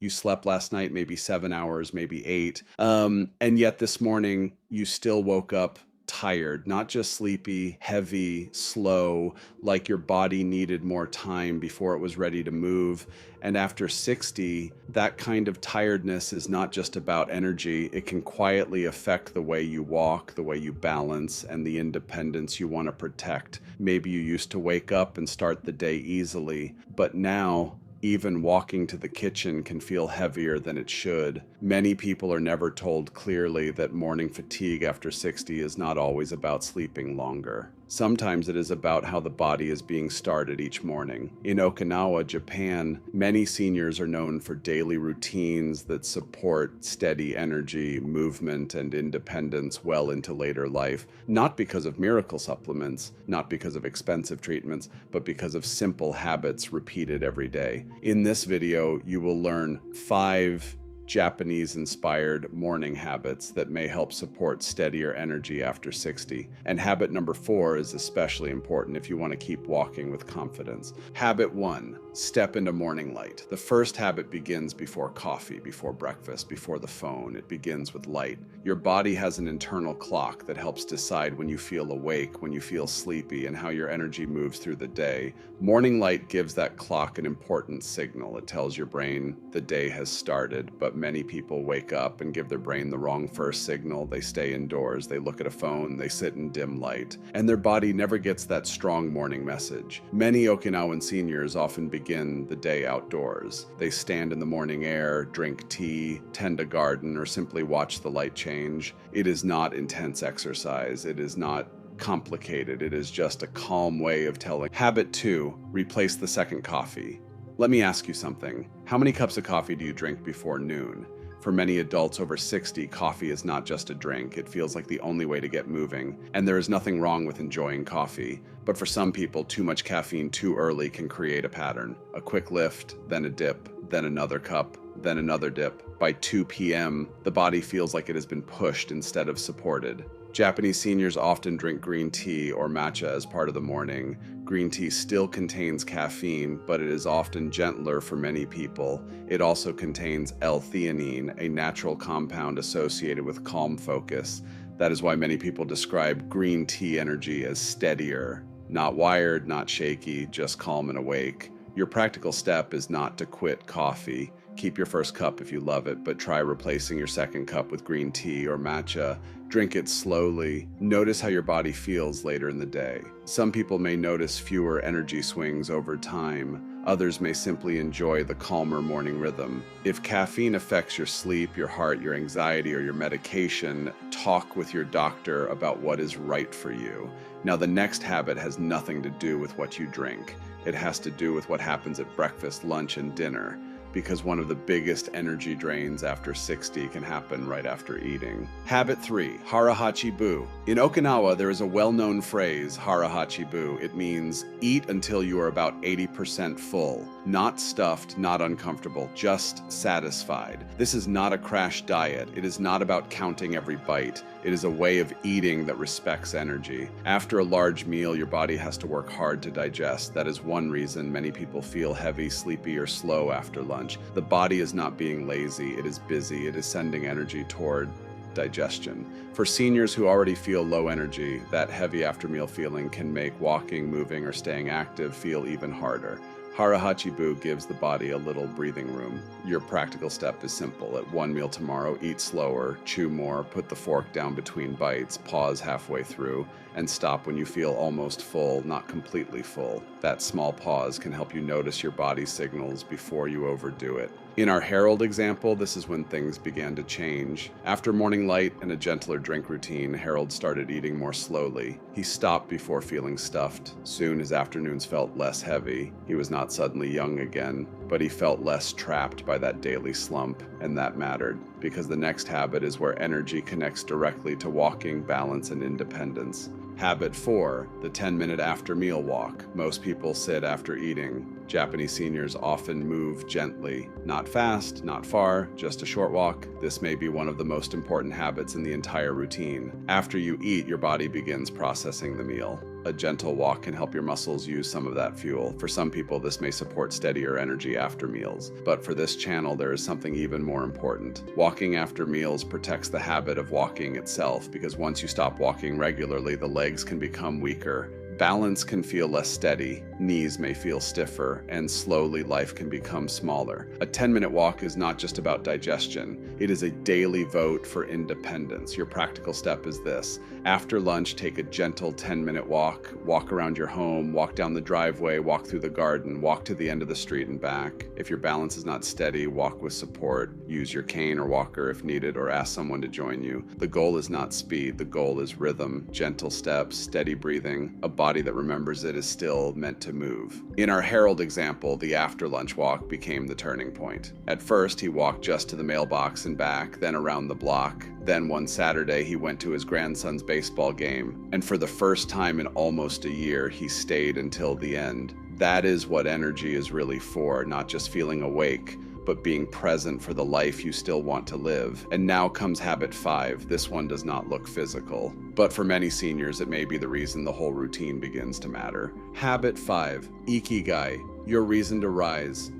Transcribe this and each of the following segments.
You slept last night maybe 7 hours, maybe eight. And yet this morning you still woke up tired, not just sleepy, heavy, slow, like your body needed more time before it was ready to move. And after 60, that kind of tiredness is not just about energy. It can quietly affect the way you walk, the way you balance, and the independence you want to protect. Maybe you used to wake up and start the day easily, but now even walking to the kitchen can feel heavier than it should. Many people are never told clearly that morning fatigue after 60 is not always about sleeping longer. Sometimes it is about how the body is being started each morning. In Okinawa, Japan, many seniors are known for daily routines that support steady energy, movement, and independence well into later life, not because of miracle supplements, not because of expensive treatments, but because of simple habits repeated every day. In this video, you will learn 5 Japanese-inspired morning habits that may help support steadier energy after 60. And habit number 4 is especially important if you want to keep walking with confidence. Habit 1, step into morning light. The first habit begins before coffee, before breakfast, before the phone. It begins with light. Your body has an internal clock that helps decide when you feel awake, when you feel sleepy, and how your energy moves through the day. Morning light gives that clock an important signal. It tells your brain the day has started, but many people wake up and give their brain the wrong first signal. They stay indoors, they look at a phone, they sit in dim light, and their body never gets that strong morning message. Many Okinawan seniors often begin the day outdoors. They stand in the morning air, drink tea, tend a garden, or simply watch the light change. It is not intense exercise. It is not complicated. It is just a calm way of telling. Habit 2, replace the second coffee. Let me ask you something. How many cups of coffee do you drink before noon? For many adults over 60, coffee is not just a drink. It feels like the only way to get moving, and there is nothing wrong with enjoying coffee. But for some people, too much caffeine too early can create a pattern. A quick lift, then a dip, then another cup, then another dip. By 2 p.m., the body feels like it has been pushed instead of supported. Japanese seniors often drink green tea or matcha as part of the morning. Green tea still contains caffeine, but it is often gentler for many people. It also contains L-theanine, a natural compound associated with calm focus. That is why many people describe green tea energy as steadier. Not wired, not shaky, just calm and awake. Your practical step is not to quit coffee. Keep your first cup if you love it, but try replacing your second cup with green tea or matcha. Drink it slowly. Notice how your body feels later in the day. Some people may notice fewer energy swings over time. Others may simply enjoy the calmer morning rhythm. If caffeine affects your sleep, your heart, your anxiety, or your medication, talk with your doctor about what is right for you. Now, the next habit has nothing to do with what you drink. It has to do with what happens at breakfast, lunch, and dinner, because one of the biggest energy drains after 60 can happen right after eating. Habit 3, harahachi bu. In Okinawa, there is a well-known phrase, harahachi bu. It means eat until you are about 80% full. Not stuffed, not uncomfortable, just satisfied. This is not a crash diet. It is not about counting every bite. It is a way of eating that respects energy. After a large meal, your body has to work hard to digest. That is one reason many people feel heavy, sleepy, or slow after lunch. The body is not being lazy, it is busy, it is sending energy toward digestion. For seniors who already feel low energy, that heavy after meal feeling can make walking, moving, or staying active feel even harder. Harahachi bu gives the body a little breathing room. Your practical step is simple. At one meal tomorrow, eat slower, chew more, put the fork down between bites, pause halfway through, and stop when you feel almost full, not completely full. That small pause can help you notice your body signals before you overdo it. In our Harold example, this is when things began to change. After morning light and a gentler drink routine, Harold started eating more slowly. He stopped before feeling stuffed. Soon his afternoons felt less heavy. He was not suddenly young again, but he felt less trapped by that daily slump, and that mattered, because the next habit is where energy connects directly to walking, balance, and independence. Habit 4, the 10-minute after meal walk. Most people sit after eating. Japanese seniors often move gently, not fast, not far, just a short walk. This may be one of the most important habits in the entire routine. After you eat, your body begins processing the meal. A gentle walk can help your muscles use some of that fuel. For some people, this may support steadier energy after meals. But for this channel, there is something even more important. Walking after meals protects the habit of walking itself, because once you stop walking regularly, the legs can become weaker. Balance can feel less steady, knees may feel stiffer, and slowly life can become smaller. A 10-minute walk is not just about digestion, it is a daily vote for independence. Your practical step is this. After lunch, take a gentle 10-minute walk. Walk around your home, walk down the driveway, walk through the garden, walk to the end of the street and back. If your balance is not steady, walk with support. Use your cane or walker if needed, or ask someone to join you. The goal is not speed, the goal is rhythm, gentle steps, steady breathing. A body that remembers it is still meant to move. In our Harold example, the after lunch walk became the turning point. At first, he walked just to the mailbox and back, then around the block. Then one Saturday, he went to his grandson's baseball game, and for the first time in almost a year, he stayed until the end. That is what energy is really for, not just feeling awake, but being present for the life you still want to live. And now comes habit 5. This one does not look physical, but for many seniors, it may be the reason the whole routine begins to matter. Habit 5, Ikigai, your reason to rise.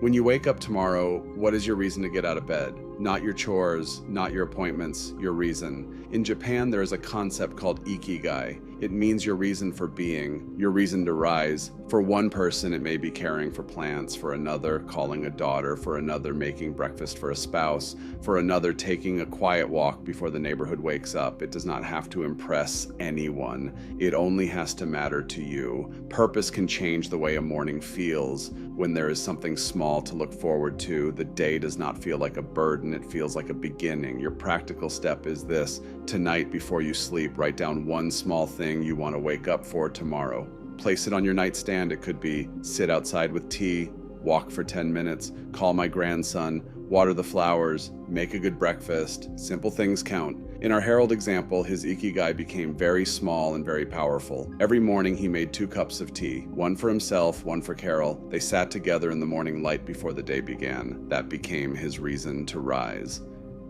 When you wake up tomorrow, what is your reason to get out of bed? Not your chores, not your appointments, your reason. In Japan, there is a concept called Ikigai. It means your reason for being, your reason to rise. For one person, it may be caring for plants. For another, calling a daughter. For another, making breakfast for a spouse. For another, taking a quiet walk before the neighborhood wakes up. It does not have to impress anyone. It only has to matter to you. Purpose can change the way a morning feels. When there is something small to look forward to, the day does not feel like a burden, it feels like a beginning. Your practical step is this. Tonight, before you sleep, write down one small thing you want to wake up for tomorrow. Place it on your nightstand. It could be sit outside with tea, walk for 10 minutes, call my grandson, water the flowers, make a good breakfast. Simple things count. In our Harold example, his Ikigai became very small and very powerful. Every morning he made 2 cups of tea, one for himself, one for Carol. They sat together in the morning light before the day began. That became his reason to rise.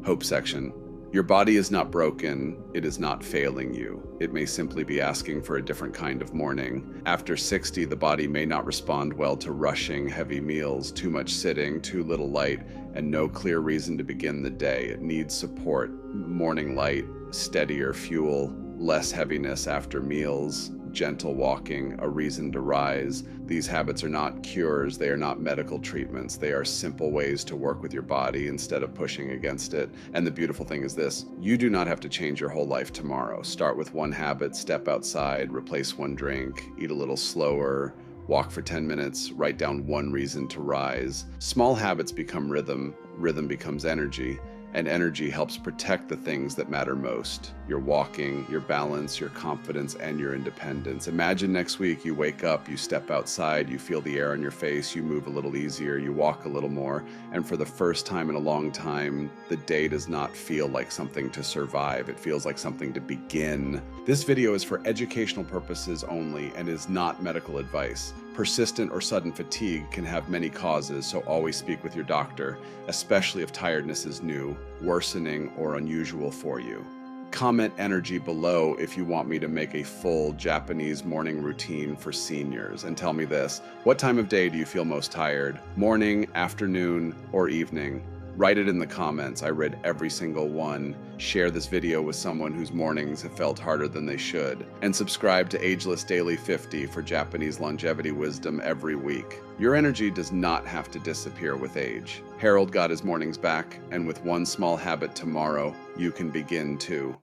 Hope section. Your body is not broken, it is not failing you. It may simply be asking for a different kind of morning. After 60, the body may not respond well to rushing, heavy meals, too much sitting, too little light, and no clear reason to begin the day. It needs support, morning light, steadier fuel, less heaviness after meals, gentle walking, a reason to rise. These habits are not cures, they are not medical treatments, they are simple ways to work with your body instead of pushing against it. And the beautiful thing is this, you do not have to change your whole life tomorrow. Start with one habit, step outside, replace one drink, eat a little slower, walk for 10 minutes, write down one reason to rise. Small habits become rhythm, rhythm becomes energy, and energy helps protect the things that matter most. Your walking, your balance, your confidence, and your independence. Imagine next week you wake up, you step outside, you feel the air on your face, you move a little easier, you walk a little more, and for the first time in a long time, the day does not feel like something to survive. It feels like something to begin. This video is for educational purposes only and is not medical advice. Persistent or sudden fatigue can have many causes, so always speak with your doctor, especially if tiredness is new, worsening, or unusual for you. Comment energy below if you want me to make a full Japanese morning routine for seniors. And tell me this, what time of day do you feel most tired? Morning, afternoon, or evening? Write it in the comments. I read every single one. Share this video with someone whose mornings have felt harder than they should. And subscribe to Ageless Daily 50 for Japanese longevity wisdom every week. Your energy does not have to disappear with age. Harold got his mornings back, and with one small habit tomorrow, you can begin too.